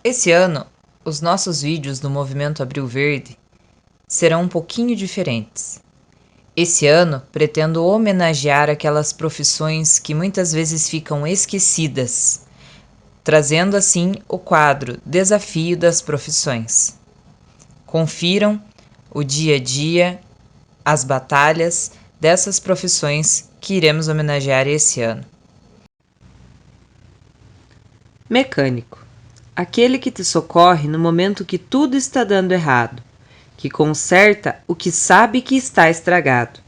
Esse ano, os nossos vídeos do Movimento Abril Verde serão um pouquinho diferentes. Esse ano, pretendo homenagear aquelas profissões que muitas vezes ficam esquecidas, trazendo assim o quadro Desafio das Profissões. Confiram o dia a dia, as batalhas dessas profissões que iremos homenagear esse ano. Mecânico. Aquele que te socorre no momento que tudo está dando errado, que conserta o que sabe que está estragado,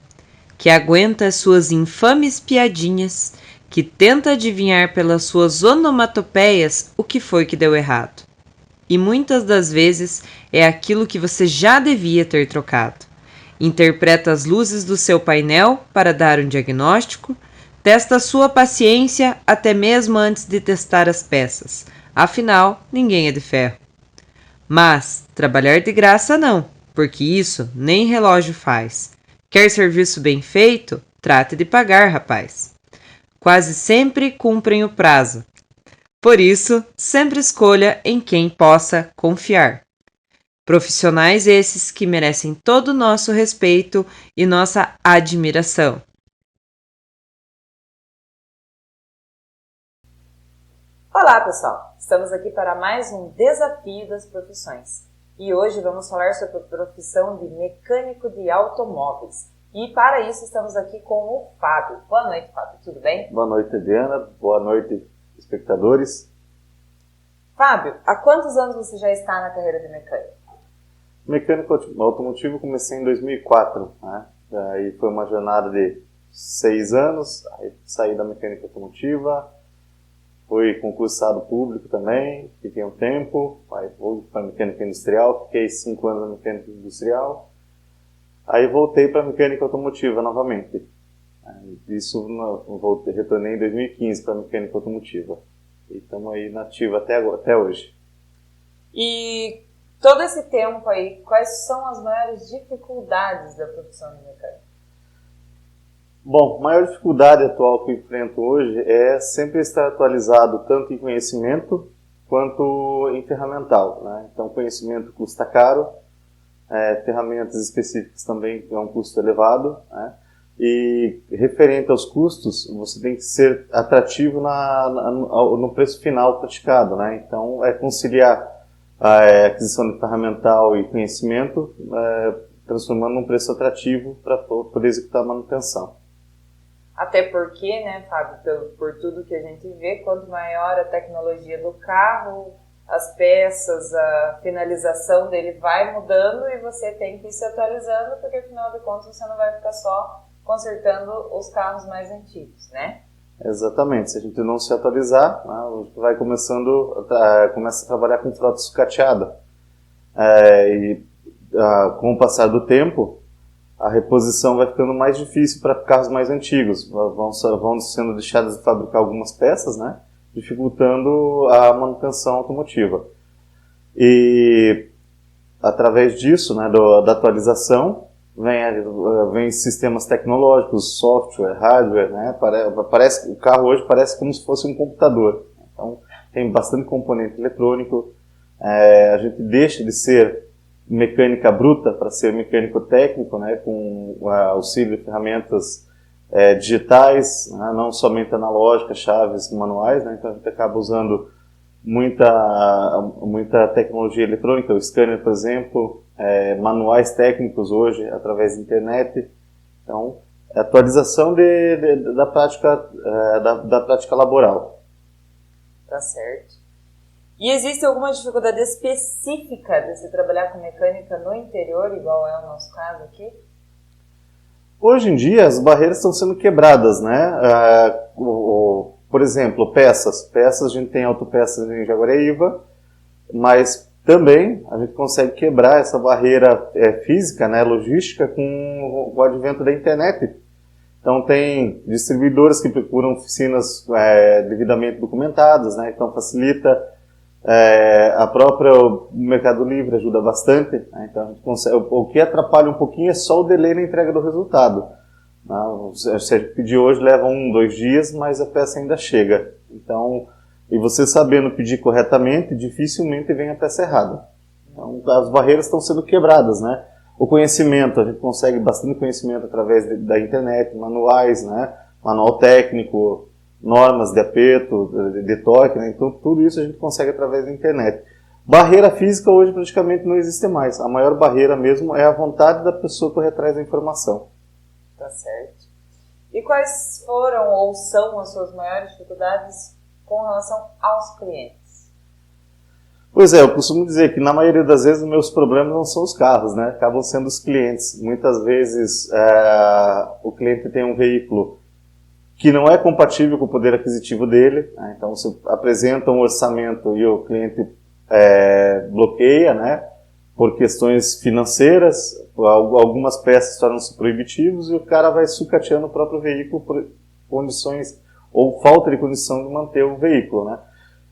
que aguenta as suas infames piadinhas, que tenta adivinhar pelas suas onomatopeias o que foi que deu errado. E muitas das vezes é aquilo que você já devia ter trocado. Interpreta as luzes do seu painel para dar um diagnóstico, testa a sua paciência até mesmo antes de testar as peças. Afinal, ninguém é de ferro. Mas trabalhar de graça não, porque isso nem relógio faz. Quer serviço bem feito? Trate de pagar, rapaz. Quase sempre cumprem o prazo. Por isso, sempre escolha em quem possa confiar. Profissionais esses que merecem todo o nosso respeito e nossa admiração. Olá, pessoal! Estamos aqui para mais um Desafio das Profissões. E hoje vamos falar sobre a profissão de mecânico de automóveis. E para isso estamos aqui com o Fábio. Boa noite, Fábio. Tudo bem? Boa noite, Diana. Boa noite, espectadores. Fábio, há quantos anos você já está na carreira de mecânico? Mecânico automotivo comecei em 2004, né? Aí foi uma jornada de 6 anos, aí saí da mecânica automotiva, fui concursado público também, fiquei um tempo, aí fui para mecânica industrial, fiquei 5 anos na mecânica industrial, aí voltei para mecânica automotiva novamente. Isso retornei em 2015 para mecânica automotiva. E estamos aí na ativa até hoje. E todo esse tempo aí, quais são as maiores dificuldades da profissão de mecânico? Bom, a maior dificuldade atual que eu enfrento hoje é sempre estar atualizado tanto em conhecimento quanto em ferramental, né? Então, conhecimento custa caro, ferramentas específicas também é um custo elevado, né? E referente aos custos, você tem que ser atrativo no preço final praticado, né? Então, é conciliar a aquisição de ferramental e conhecimento, transformando num preço atrativo para poder executar a manutenção. Até porque, né, Fábio, por tudo que a gente vê, quanto maior a tecnologia do carro, as peças, a finalização dele vai mudando e você tem que ir se atualizando, porque afinal de contas você não vai ficar só consertando os carros mais antigos, né? Exatamente. Se a gente não se atualizar, né, a gente vai começa a trabalhar com frota sucateada. Com o passar do tempo, a reposição vai ficando mais difícil para carros mais antigos. Vão sendo deixadas de fabricar algumas peças, né, dificultando a manutenção automotiva. E através disso, né, da atualização, vem sistemas tecnológicos, software, hardware, né? O carro hoje parece como se fosse um computador. Então, tem bastante componente eletrônico. A gente deixa de ser mecânica bruta para ser mecânico técnico, né? Com o auxílio de ferramentas digitais, né? Não somente analógicas, chaves manuais, né? Então, a gente acaba usando muita tecnologia eletrônica, o scanner, por exemplo, manuais técnicos hoje através da internet. Então, atualização da prática laboral. Tá certo. E existe alguma dificuldade específica de se trabalhar com mecânica no interior, igual é o nosso caso aqui? Hoje em dia, as barreiras estão sendo quebradas, né? Por exemplo, peças. Peças, a gente tem autopeças em Jaguareíva, mas também a gente consegue quebrar essa barreira física, né, logística, com o advento da internet. Então, tem distribuidores que procuram oficinas devidamente documentadas, né? Então facilita. A própria Mercado Livre ajuda bastante, né? Então, a gente consegue, o que atrapalha um pouquinho é só o delay na entrega do resultado. Se a gente pedir hoje, leva 1, 2 dias, mas a peça ainda chega. Então, E você sabendo pedir corretamente, dificilmente vem a peça errada. Então, as barreiras estão sendo quebradas, né? O conhecimento, a gente consegue bastante conhecimento através da internet, manuais, né? Manual técnico, normas de aperto, de toque, né? Então tudo isso a gente consegue através da internet. Barreira física hoje praticamente não existe mais. A maior barreira mesmo é a vontade da pessoa correr atrás da informação. Tá certo. E quais foram ou são as suas maiores dificuldades com relação aos clientes? Pois é, eu costumo dizer que na maioria das vezes os meus problemas não são os carros, né? Acabam sendo os clientes. Muitas vezes o cliente tem um veículo que não é compatível com o poder aquisitivo dele, né? Então você apresenta um orçamento e o cliente bloqueia, né? Por questões financeiras, algumas peças tornam-se proibitivas e o cara vai sucateando o próprio veículo por condições ou falta de condição de manter o veículo, né?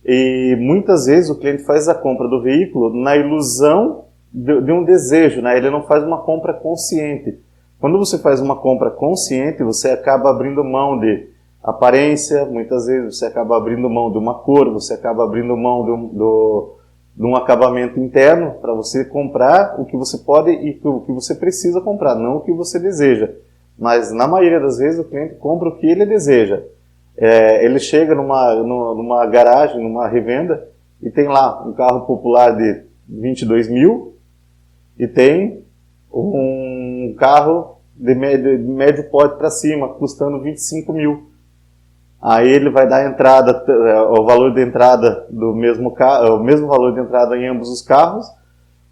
E muitas vezes o cliente faz a compra do veículo na ilusão de um desejo, né? Ele não faz uma compra consciente. Quando você faz uma compra consciente, você acaba abrindo mão de aparência, muitas vezes você acaba abrindo mão de uma cor, você acaba abrindo mão de um acabamento interno para você comprar o que você pode e o que você precisa comprar, não o que você deseja. Mas na maioria das vezes o cliente compra o que ele deseja. Ele chega numa garagem, numa revenda, e tem lá um carro popular de 22 mil e tem um carro de médio porte para cima, custando 25 mil. Aí ele vai dar a entrada, o valor de entrada do mesmo carro, o mesmo valor de entrada em ambos os carros,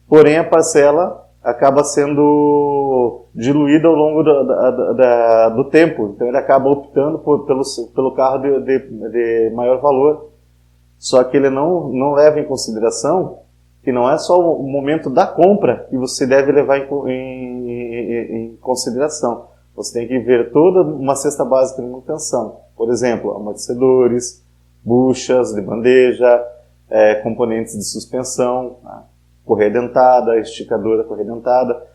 porém a parcela acaba sendo diluída ao longo do tempo. Então ele acaba optando pelo carro de maior valor. Só que ele não leva em consideração que não é só o momento da compra que você deve levar em consideração. Você tem que ver toda uma cesta básica de manutenção. Por exemplo, amortecedores, buchas de bandeja, componentes de suspensão, correia dentada, esticadora, correia dentada.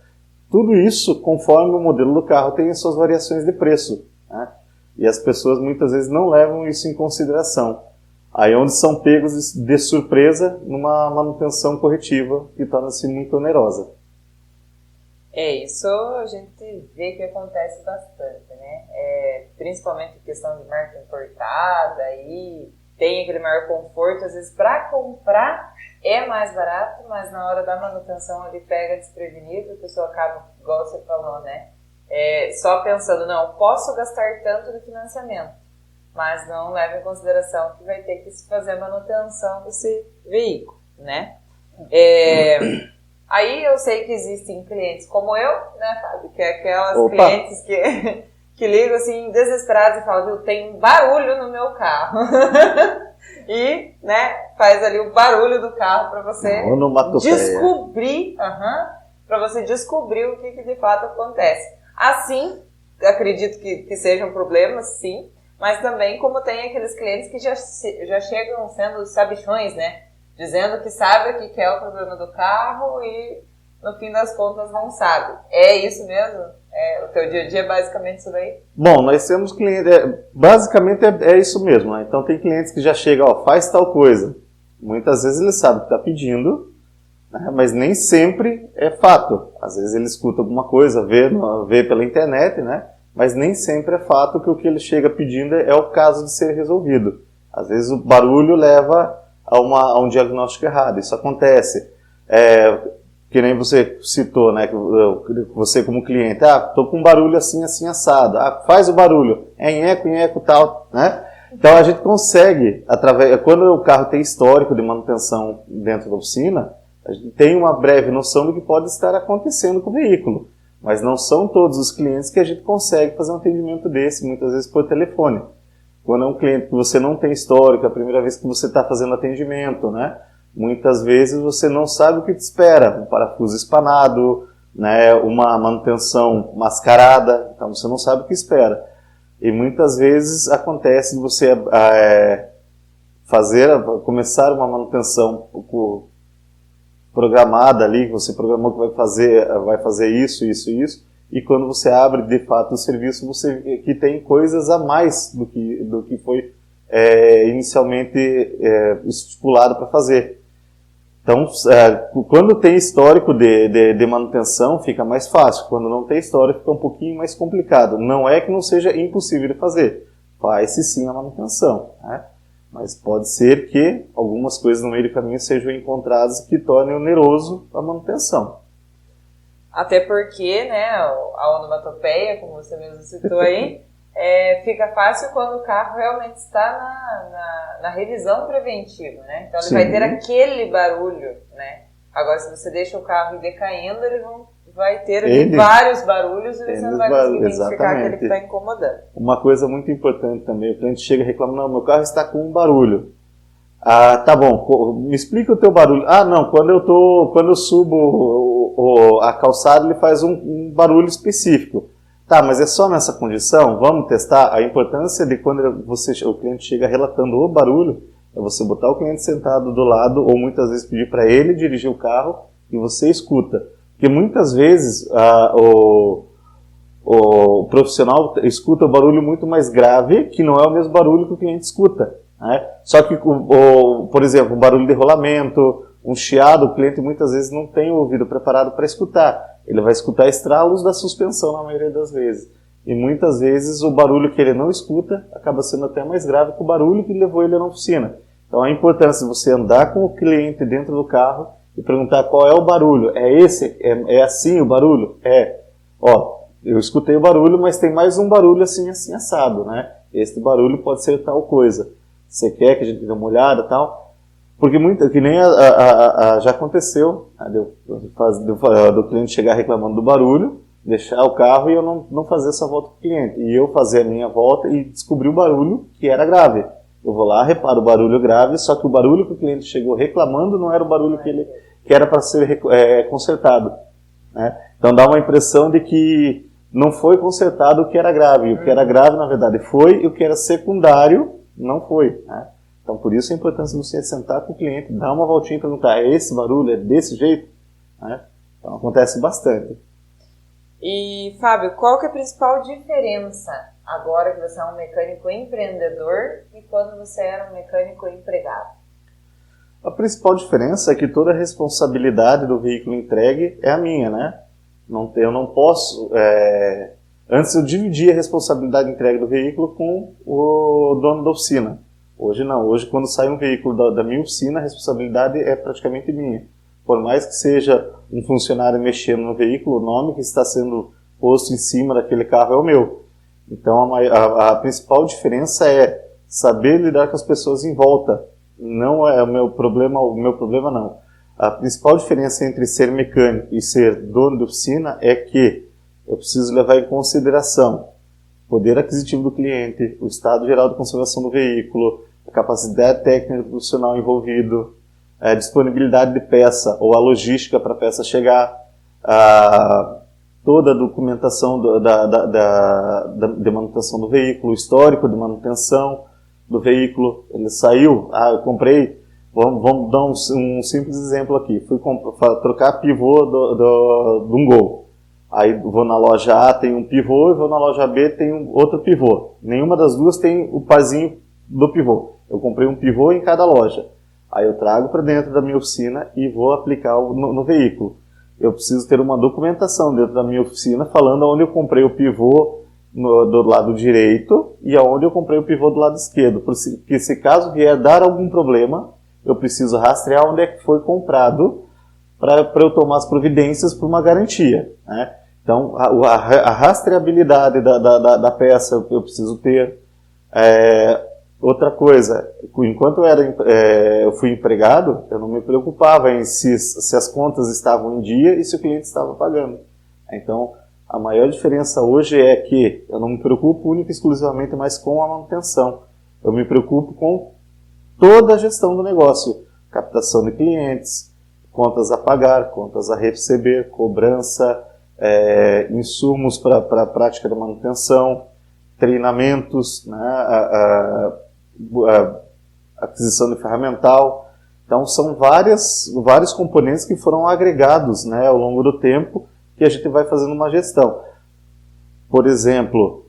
Tudo isso, conforme o modelo do carro, tem as suas variações de preço, né? E as pessoas muitas vezes não levam isso em consideração. Aí onde são pegos de surpresa numa manutenção corretiva que torna-se muito onerosa. Isso a gente vê que acontece bastante, né? Principalmente em questão de marca importada, aí tem aquele maior conforto, às vezes para comprar é mais barato, mas na hora da manutenção ele pega desprevenido, a pessoa acaba, igual você falou, né? Só pensando, não, posso gastar tanto no financiamento, mas não leva em consideração que vai ter que se fazer a manutenção desse veículo, né? Aí eu sei que existem clientes como eu, né, Fábio? Que é aquelas clientes que ligam assim desesperados e falam, viu, tem um barulho no meu carro. E, né, faz ali o barulho do carro para você descobrir, para você descobrir o que de fato acontece. Assim, acredito que sejam problemas, sim, mas também como tem aqueles clientes que já chegam sendo sabichões, né? Dizendo que sabe o que é o problema do carro e no fim das contas não sabe. É isso mesmo? O teu dia a dia é basicamente isso daí? Bom, nós temos clientes, basicamente é isso mesmo, né? Então tem clientes que já chegam, faz tal coisa. Muitas vezes ele sabe o que está pedindo, né? Mas nem sempre é fato. Às vezes ele escuta alguma coisa, vê pela internet, né? Mas nem sempre é fato que o que ele chega pedindo é o caso de ser resolvido. Às vezes o barulho leva a um diagnóstico errado. Isso acontece. Que nem você citou, né? Você como cliente, tô com um barulho assim, assim, assado. Faz o barulho. Nheco, tal, né? Então a gente consegue, quando o carro tem histórico de manutenção dentro da oficina, a gente tem uma breve noção do que pode estar acontecendo com o veículo. Mas não são todos os clientes que a gente consegue fazer um atendimento desse, muitas vezes por telefone. Quando é um cliente que você não tem histórico, é a primeira vez que você está fazendo atendimento, né? Muitas vezes você não sabe o que te espera. Um parafuso espanado, né? Uma manutenção mascarada, então você não sabe o que espera. E muitas vezes acontece de você começar uma manutenção programada ali, você programou que vai fazer isso, e quando você abre de fato o serviço, você que tem coisas a mais do que foi inicialmente estipulado para fazer. Então, quando tem histórico de manutenção, fica mais fácil. Quando não tem histórico, fica um pouquinho mais complicado. Não é que não seja impossível de fazer. Faz-se sim a manutenção, né? Mas pode ser que algumas coisas no meio do caminho sejam encontradas que tornem oneroso a manutenção. Até porque, né, a onomatopeia, como você mesmo citou aí, fica fácil quando o carro realmente está na revisão preventiva, né? Então ele Sim. vai ter aquele barulho, né? Agora, se você deixa o carro ir decaindo, vai ter ali vários barulhos e você não vai conseguir identificar aquele que está incomodando. Uma coisa muito importante também, o cliente chega reclamando, não, meu carro está com um barulho. Ah, tá bom, me explica o teu barulho. Ah, não, quando eu subo a calçada, ele faz um barulho específico. Tá, mas é só nessa condição? Vamos testar? A importância de quando o cliente chega relatando o barulho, é você botar o cliente sentado do lado, ou muitas vezes pedir para ele dirigir o carro, e você escuta. Porque muitas vezes o profissional escuta o barulho muito mais grave, que não é o mesmo barulho que o cliente escuta, né? Só que, por exemplo, um barulho de rolamento, um chiado, o cliente muitas vezes não tem o ouvido preparado para escutar. Ele vai escutar estralos da suspensão na maioria das vezes. E muitas vezes o barulho que ele não escuta acaba sendo até mais grave que o barulho que levou ele na oficina. Então a importância de você andar com o cliente dentro do carro e perguntar qual é o barulho. É esse? É assim o barulho? Eu escutei o barulho, mas tem mais um barulho assim, assim, assado, né? Esse barulho pode ser tal coisa. Você quer que a gente dê uma olhada e tal? Porque que nem já aconteceu, né, do cliente chegar reclamando do barulho, deixar o carro e eu não fazer essa volta com o cliente. E eu fazer a minha volta e descobrir o barulho que era grave. Eu vou lá, reparo o barulho grave, só que o barulho que o cliente chegou reclamando não era o barulho que era para ser consertado, né? Então dá uma impressão de que não foi consertado o que era grave. O que era grave, na verdade, foi, e o que era secundário não foi, né? Então por isso a importância de você sentar com o cliente, dar uma voltinha e perguntar, é esse barulho, é desse jeito? Né? Então acontece bastante. E Fábio, qual que é a principal diferença agora que você é um mecânico empreendedor e quando você era um mecânico empregado? A principal diferença é que toda a responsabilidade do veículo entregue é a minha, né? Eu não posso... Antes eu dividia a responsabilidade de entrega do veículo com o dono da oficina. Hoje não. Hoje, quando sai um veículo da minha oficina, a responsabilidade é praticamente minha. Por mais que seja um funcionário mexendo no veículo, o nome que está sendo posto em cima daquele carro é o meu. Então a principal diferença é saber lidar com as pessoas em volta. Não é o meu problema não. A principal diferença entre ser mecânico e ser dono de oficina é que eu preciso levar em consideração o poder aquisitivo do cliente, o estado geral de conservação do veículo, a capacidade técnica do profissional envolvido, a disponibilidade de peça ou a logística para a peça chegar, toda a documentação de manutenção do veículo, o histórico de manutenção do veículo. Ele saiu, eu comprei, vamos dar um simples exemplo aqui, fui trocar pivô de um Gol. Aí vou na loja A, tem um pivô, e vou na loja B, tem outro pivô. Nenhuma das duas tem o parzinho do pivô. Eu comprei um pivô em cada loja. Aí eu trago para dentro da minha oficina e vou aplicar no veículo. Eu preciso ter uma documentação dentro da minha oficina falando onde eu comprei o pivô do lado direito e aonde eu comprei o pivô do lado esquerdo. Porque se caso vier dar algum problema, eu preciso rastrear onde é que foi comprado para eu tomar as providências por uma garantia, né? Então, a rastreabilidade da peça eu preciso ter. Outra coisa, enquanto eu fui empregado, eu não me preocupava em se as contas estavam em dia e se o cliente estava pagando. Então, a maior diferença hoje é que eu não me preocupo única e exclusivamente mais com a manutenção. Eu me preocupo com toda a gestão do negócio. Captação de clientes, contas a pagar, contas a receber, cobrança, insumos para a prática da manutenção, treinamentos, né, aquisição de ferramental. Então são vários componentes que foram agregados, né, ao longo do tempo que a gente vai fazendo uma gestão. Por exemplo,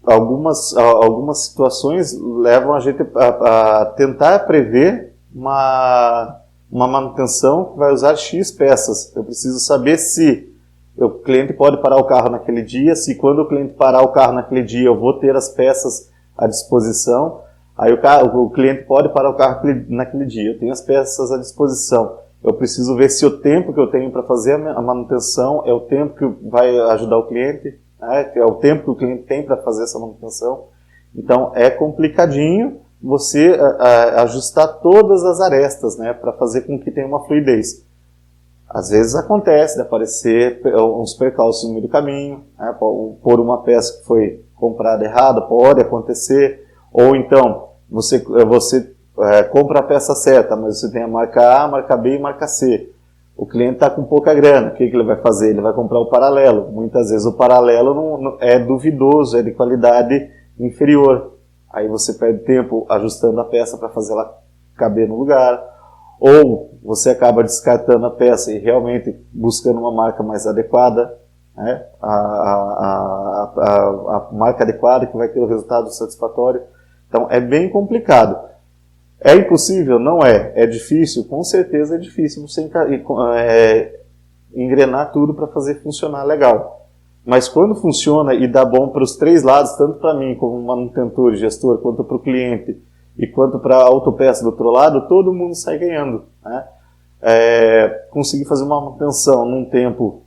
algumas situações levam a gente a tentar prever uma manutenção que vai usar X peças. Eu preciso saber se o cliente pode parar o carro naquele dia, se quando o cliente parar o carro naquele dia eu vou ter as peças à disposição. Aí o cliente pode parar o carro naquele dia, eu tenho as peças à disposição. Eu preciso ver se o tempo que eu tenho para fazer a manutenção é o tempo que vai ajudar o cliente, né? É o tempo que o cliente tem para fazer essa manutenção. Então é complicadinho você ajustar todas as arestas, né, para fazer com que tenha uma fluidez. Às vezes acontece de aparecer uns percalços no meio do caminho, né, por uma peça que foi comprada errada, pode acontecer. Ou então, você compra a peça certa, mas você tem a marca A, marca B e marca C. O cliente está com pouca grana, o que ele vai fazer? Ele vai comprar o paralelo. Muitas vezes o paralelo não é duvidoso, é de qualidade inferior. Aí você perde tempo ajustando a peça para fazer ela caber no lugar. Ou você acaba descartando a peça e realmente buscando uma marca mais adequada, né? A marca adequada que vai ter o resultado satisfatório. Então é bem complicado. É impossível? Não é. É difícil? Com certeza é difícil você engrenar tudo para fazer funcionar legal. Mas quando funciona e dá bom para os três lados, tanto para mim como manutentor e gestor, quanto para o cliente e quanto para a autopeça do outro lado, todo mundo sai ganhando, né? Conseguir fazer uma manutenção num tempo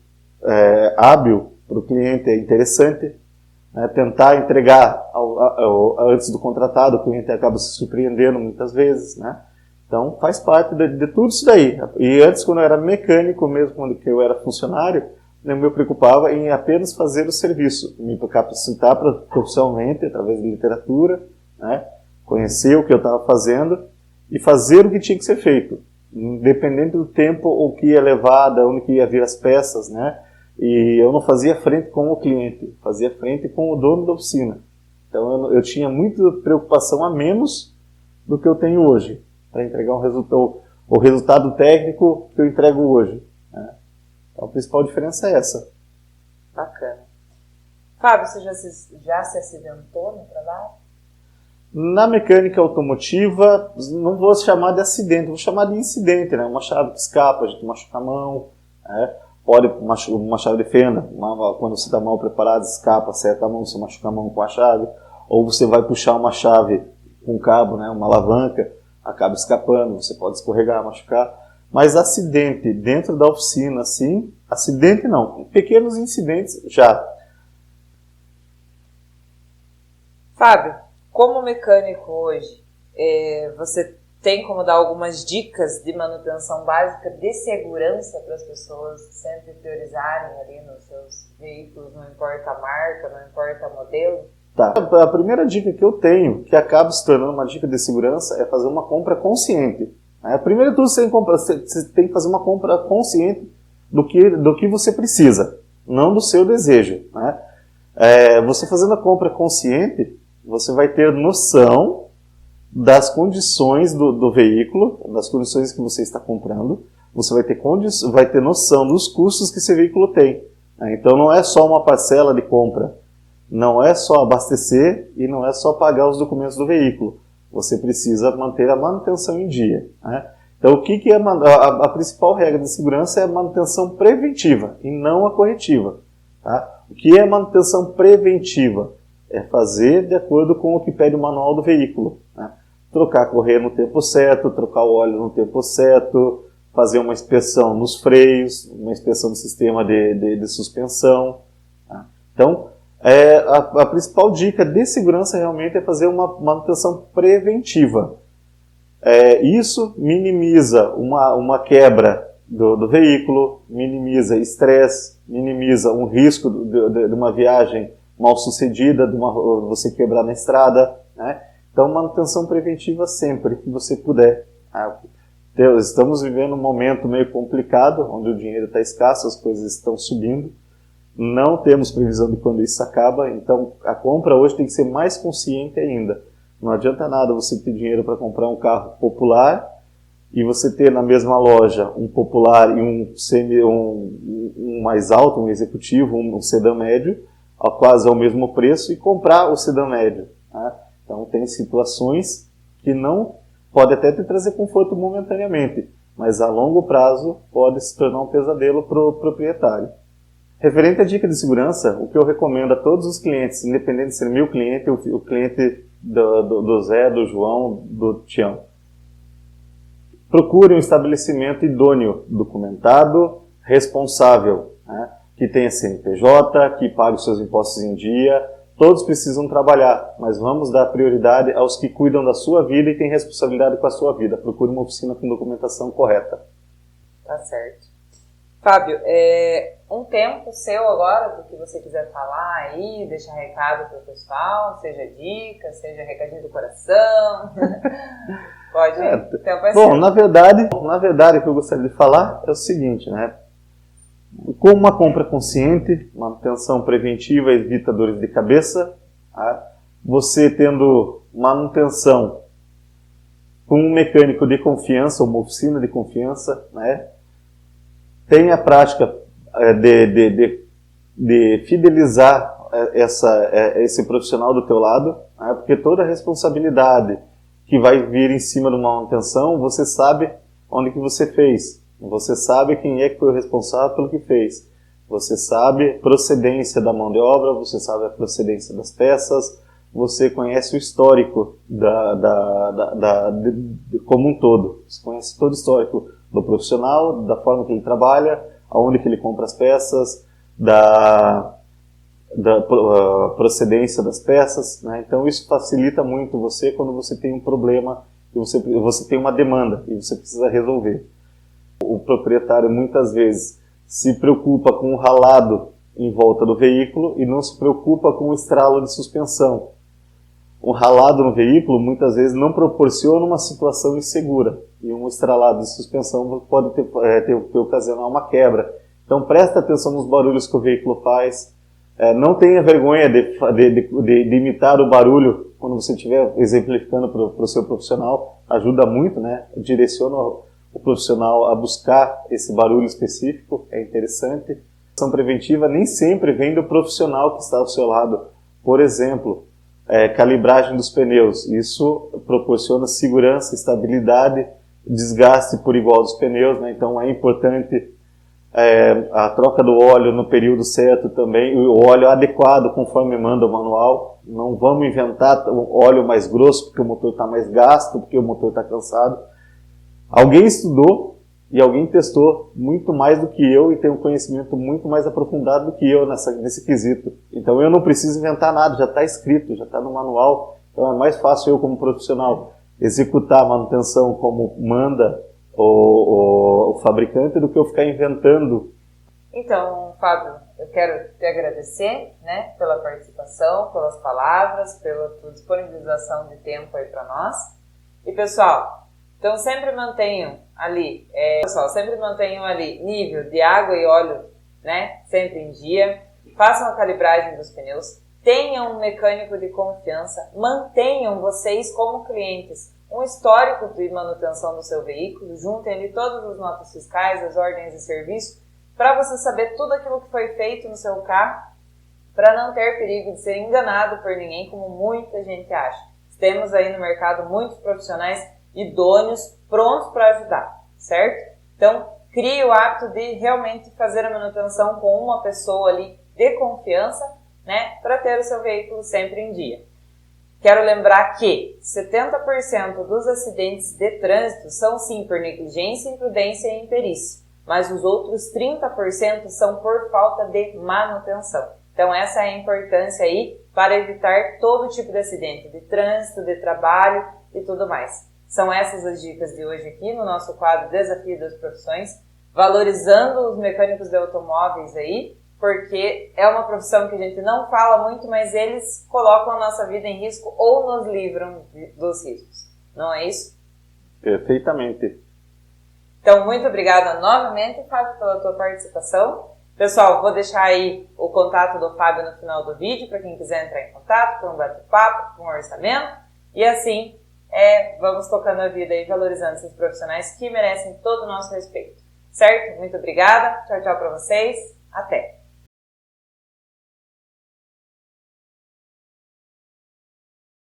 hábil para o cliente é interessante, né? Tentar entregar antes do contratado, o cliente acaba se surpreendendo muitas vezes, né? Então faz parte de tudo isso daí. E antes, quando eu era mecânico mesmo, quando eu era funcionário, eu me preocupava em apenas fazer o serviço, me capacitar profissionalmente através de literatura, né? Conhecer o que eu estava fazendo e fazer o que tinha que ser feito, independente do tempo ou que ia levar, de onde que ia vir as peças, né? E eu não fazia frente com o cliente, fazia frente com o dono da oficina. Então eu tinha muita preocupação a menos do que eu tenho hoje, para entregar o resultado técnico que eu entrego hoje, né? Então a principal diferença é essa. Bacana. Fábio, você já se acidentou no trabalho? Na mecânica automotiva, não vou chamar de acidente, vou chamar de incidente, né? Uma chave que escapa, a gente machuca a mão, né? Pode uma chave de fenda, quando você está mal preparado, escapa, acerta a mão, você machuca a mão com a chave, ou você vai puxar uma chave com cabo, né? Uma alavanca, acaba escapando, você pode escorregar, machucar. Mas acidente dentro da oficina, sim, acidente não, pequenos incidentes já. Fábio, como mecânico hoje, você tem como dar algumas dicas de manutenção básica de segurança para as pessoas sempre priorizarem ali nos seus veículos, não importa a marca, não importa o modelo? Tá. A primeira dica que eu tenho, que acaba se tornando uma dica de segurança, é fazer uma compra consciente. Primeiro de tudo, você tem que fazer uma compra consciente do que você precisa, não do seu desejo, né? Você fazendo a compra consciente, você vai ter noção das condições do veículo, das condições que você está comprando, você vai ter noção dos custos que esse veículo tem, né? Então não é só uma parcela de compra, não é só abastecer e não é só pagar os documentos do veículo. Você precisa manter a manutenção em dia, né? Então o que é a principal regra de segurança é a manutenção preventiva e não a corretiva, tá? O que é manutenção preventiva? É fazer de acordo com o que pede o manual do veículo, né? Trocar a correia no tempo certo, trocar o óleo no tempo certo, fazer uma inspeção nos freios, uma inspeção do sistema de suspensão, tá? Então, a principal dica de segurança realmente é fazer uma manutenção preventiva. Isso minimiza uma quebra do veículo, minimiza estresse, minimiza um risco de uma viagem mal sucedida, você quebrar na estrada, né? Então, manutenção preventiva sempre que você puder. Estamos vivendo um momento meio complicado, onde o dinheiro está escasso, as coisas estão subindo. Não temos previsão de quando isso acaba, então a compra hoje tem que ser mais consciente ainda. Não adianta nada você ter dinheiro para comprar um carro popular e você ter na mesma loja um popular e um mais alto, um executivo, um sedã médio, quase ao mesmo preço e comprar o sedã médio. Né? Então tem situações que não pode até te trazer conforto momentaneamente, mas a longo prazo pode se tornar um pesadelo para o proprietário. Referente à dica de segurança, o que eu recomendo a todos os clientes, independente de ser meu cliente, o cliente do Zé, do João, do Tião, procure um estabelecimento idôneo, documentado, responsável, né? Que tenha CNPJ, que pague os seus impostos em dia. Todos precisam trabalhar, mas vamos dar prioridade aos que cuidam da sua vida e têm responsabilidade com a sua vida. Procure uma oficina com documentação correta. Tá certo. Fábio, um tempo seu agora, do que você quiser falar aí, deixar recado para o pessoal, seja dica, seja recadinho do coração. Pode, tempo é bom, seu. na verdade, o que eu gostaria de falar é o seguinte, né? Com uma compra consciente, manutenção preventiva evita dores de cabeça, tá? Você tendo manutenção com um mecânico de confiança, uma oficina de confiança, né? Tem a prática de fidelizar esse profissional do teu lado, né? Porque toda a responsabilidade que vai vir em cima de uma manutenção, você sabe onde que você fez. Você sabe quem é que foi o responsável pelo que fez. Você sabe a procedência da mão de obra, você sabe a procedência das peças, você conhece o histórico como um todo. Você conhece todo o histórico do profissional, da forma que ele trabalha, aonde que ele compra as peças, da procedência das peças, né? Então isso facilita muito você quando você tem um problema e você tem uma demanda e você precisa resolver. O proprietário muitas vezes se preocupa com o ralado em volta do veículo e não se preocupa com o estralo de suspensão. O ralado no veículo muitas vezes não proporciona uma situação insegura e um estralado de suspensão pode ocasionar uma quebra. Então preste atenção nos barulhos que o veículo faz. Não tenha vergonha de imitar o barulho quando você estiver exemplificando para o seu profissional. Ajuda muito, né? Direciona o profissional a buscar esse barulho específico, é interessante. A ação preventiva nem sempre vem do profissional que está ao seu lado. Por exemplo, calibragem dos pneus. Isso proporciona segurança, estabilidade, desgaste por igual dos pneus, né? Então é importante a troca do óleo no período certo também, o óleo adequado conforme manda o manual. Não vamos inventar óleo mais grosso porque o motor está mais gasto, porque o motor está cansado. Alguém estudou e alguém testou muito mais do que eu e tem um conhecimento muito mais aprofundado do que eu nesse quesito. Então eu não preciso inventar nada, já está escrito, já está no manual. Então é mais fácil eu como profissional executar a manutenção como manda o fabricante do que eu ficar inventando. Então, Fábio, eu quero te agradecer, né, pela participação, pelas palavras, pela tua disponibilização de tempo aí para nós. E pessoal, então sempre mantenham ali, nível de água e óleo, né, sempre em dia. Façam a calibragem dos pneus, tenham um mecânico de confiança, mantenham vocês como clientes um histórico de manutenção do seu veículo, juntem ali todas as notas fiscais, as ordens de serviço, para você saber tudo aquilo que foi feito no seu carro, para não ter perigo de ser enganado por ninguém, como muita gente acha. Temos aí no mercado muitos profissionais idôneos, prontos para ajudar, certo? Então, crie o hábito de realmente fazer a manutenção com uma pessoa ali de confiança, né, para ter o seu veículo sempre em dia. Quero lembrar que 70% dos acidentes de trânsito são sim por negligência, imprudência e imperícia, mas os outros 30% são por falta de manutenção. Então essa é a importância aí para evitar todo tipo de acidente, de trânsito, de trabalho e tudo mais. São essas as dicas de hoje aqui no nosso quadro Desafio das Profissões, valorizando os mecânicos de automóveis aí, porque é uma profissão que a gente não fala muito, mas eles colocam a nossa vida em risco ou nos livram dos riscos. Não é isso? Perfeitamente. Então, muito obrigada novamente, Fábio, pela tua participação. Pessoal, vou deixar aí o contato do Fábio no final do vídeo, para quem quiser entrar em contato, para um bate-papo, para um orçamento. E assim, vamos tocando a vida e valorizando esses profissionais que merecem todo o nosso respeito. Certo? Muito obrigada. Tchau, tchau para vocês. Até!